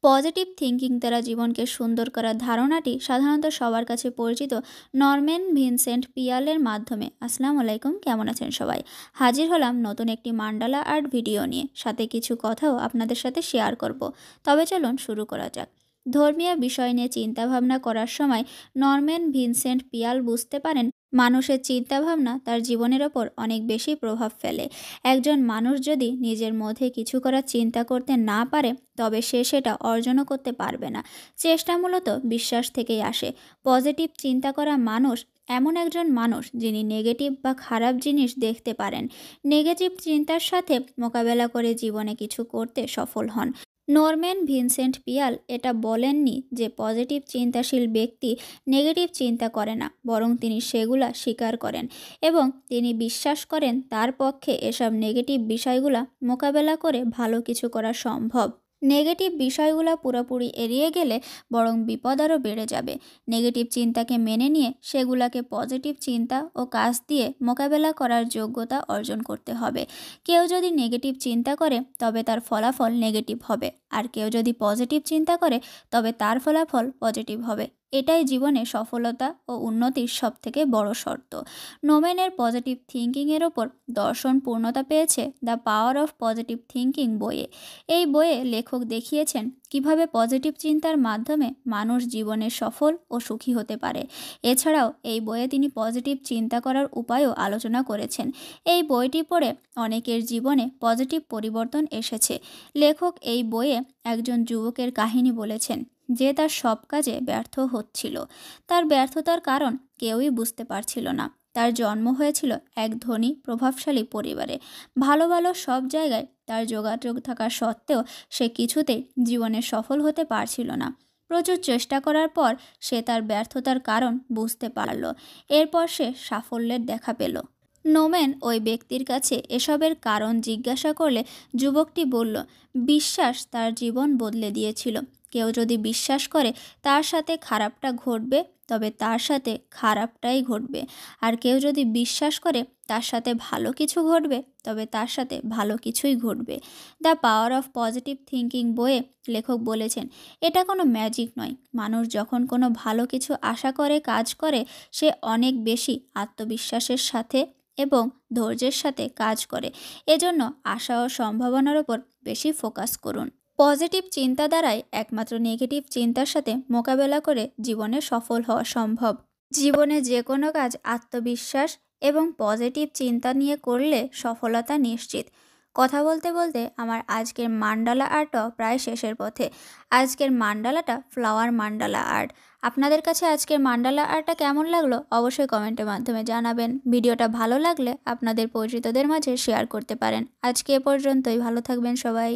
Positive thinking দ্বারা জীবনকে সুন্দর করার ধারণাটি সাধারণত সবার কাছে পরিচিত নরম্যান ভিনসেন্ট পিয়ালের মাধ্যমে। আসসালামু আলাইকুম, কেমন আছেন সবাই? হাজির হলাম নতুন একটি মান্ডালা আর্ট ভিডিও নিয়ে, সাথে কিছু কথাও আপনাদের সাথে শেয়ার করব। তবে চলুন শুরু করা যাক। ধর্মীয় বিষয় নিয়ে চিন্তাভাবনা করার সময় নরম্যান ভিনসেন্ট পিয়াল বুঝতে পারেন মানুষের চিন্তাভাবনা তার জীবনের ওপর অনেক বেশি প্রভাব ফেলে। একজন মানুষ যদি নিজের মধ্যে কিছু করার চিন্তা করতে না পারে, তবে সে সেটা অর্জনও করতে পারবে না। চেষ্টা মূলত বিশ্বাস থেকেই আসে। পজিটিভ চিন্তা করা মানুষ এমন একজন মানুষ যিনি নেগেটিভ বা খারাপ জিনিস দেখতে পারেন। নেগেটিভ চিন্তার সাথে মোকাবেলা করে জীবনে কিছু করতে সফল হন। নরম্যান ভিনসেন্ট পিয়াল এটা বলেননি যে পজিটিভ চিন্তাশীল ব্যক্তি নেগেটিভ চিন্তা করে না, বরং তিনি সেগুলা স্বীকার করেন এবং তিনি বিশ্বাস করেন তার পক্ষে এসব নেগেটিভ বিষয়গুলা মোকাবেলা করে ভালো কিছু করা সম্ভব। নেগেটিভ বিষয়গুলো পুরোপুরি এড়িয়ে গেলে বরং বিপদ আরও বেড়ে যাবে। নেগেটিভ চিন্তাকে মেনে নিয়ে সেগুলোকে পজিটিভ চিন্তা ও কাজ দিয়ে মোকাবেলা করার যোগ্যতা অর্জন করতে হবে। কেউ যদি নেগেটিভ চিন্তা করে তবে তার ফলাফল নেগেটিভ হবে, আর কেউ যদি পজিটিভ চিন্তা করে তবে তার ফলাফল পজিটিভ হবে। এটাই জীবনে সফলতা ও উন্নতির সবথেকে বড় শর্ত। নোমেনের পজিটিভ থিঙ্কিংয়ের ওপর দর্শন পূর্ণতা পেয়েছে the power of positive thinking বইয়ে। এই বইয়ে লেখক দেখিয়েছেন কিভাবে পজিটিভ চিন্তার মাধ্যমে মানুষ জীবনে সফল ও সুখী হতে পারে। এছাড়াও এই বইয়ে তিনি পজিটিভ চিন্তা করার উপায়ও আলোচনা করেছেন। এই বইটি পড়ে অনেকের জীবনে পজিটিভ পরিবর্তন এসেছে। লেখক এই বইয়ে একজন যুবকের কাহিনী বলেছেন যে তার সব কাজে ব্যর্থ হচ্ছিল। তার ব্যর্থতার কারণ কেউই বুঝতে পারছিল না। তার জন্ম হয়েছিল এক ধনী প্রভাবশালী পরিবারে। ভালো ভালো সব জায়গায় তার যোগাযোগ থাকা সত্ত্বেও সে কিছুতেই জীবনে সফল হতে পারছিল না। প্রচুর চেষ্টা করার পর সে তার ব্যর্থতার কারণ বুঝতে পারল। এরপর সে সাফল্যের দেখা পেল। নোমেন ওই ব্যক্তির কাছে এসবের কারণ জিজ্ঞাসা করলে যুবকটি বলল, বিশ্বাস তার জীবন বদলে দিয়েছিল। কেউ যদি বিশ্বাস করে তার সাথে খারাপটা ঘটবে, তবে তার সাথে খারাপটাই ঘটবে। আর কেউ যদি বিশ্বাস করে তার সাথে ভালো কিছু ঘটবে, তবে তার সাথে ভালো কিছুই ঘটবে। The power of positive thinking বইয়ে লেখক বলেছেন, এটা কোনো ম্যাজিক নয়। মানুষ যখন কোনো ভালো কিছু আশা করে কাজ করে, সে অনেক বেশি আত্মবিশ্বাসের সাথে এবং ধৈর্যের সাথে কাজ করে। এজন্য আশা ও সম্ভাবনার ওপর বেশি ফোকাস করুন। পজিটিভ চিন্তা দ্বারাই একমাত্র নেগেটিভ চিন্তার সাথে মোকাবেলা করে জীবনে সফল হওয়া সম্ভব। জীবনে যে কোনো কাজ আত্মবিশ্বাস এবং পজিটিভ চিন্তা নিয়ে করলে সফলতা নিশ্চিত। কথা বলতে বলতে আমার আজকের মান্ডালা আর্টও প্রায় শেষের পথে। আজকের মান্ডালাটা ফ্লাওয়ার মান্ডালা আর্ট। আপনাদের কাছে আজকের মান্ডালা আর্টটা কেমন লাগলো অবশ্যই কমেন্টের মাধ্যমে জানাবেন। ভিডিওটা ভালো লাগলে আপনাদের পরিচিতদের মাঝে শেয়ার করতে পারেন। আজকে এ পর্যন্তই, ভালো থাকবেন সবাই।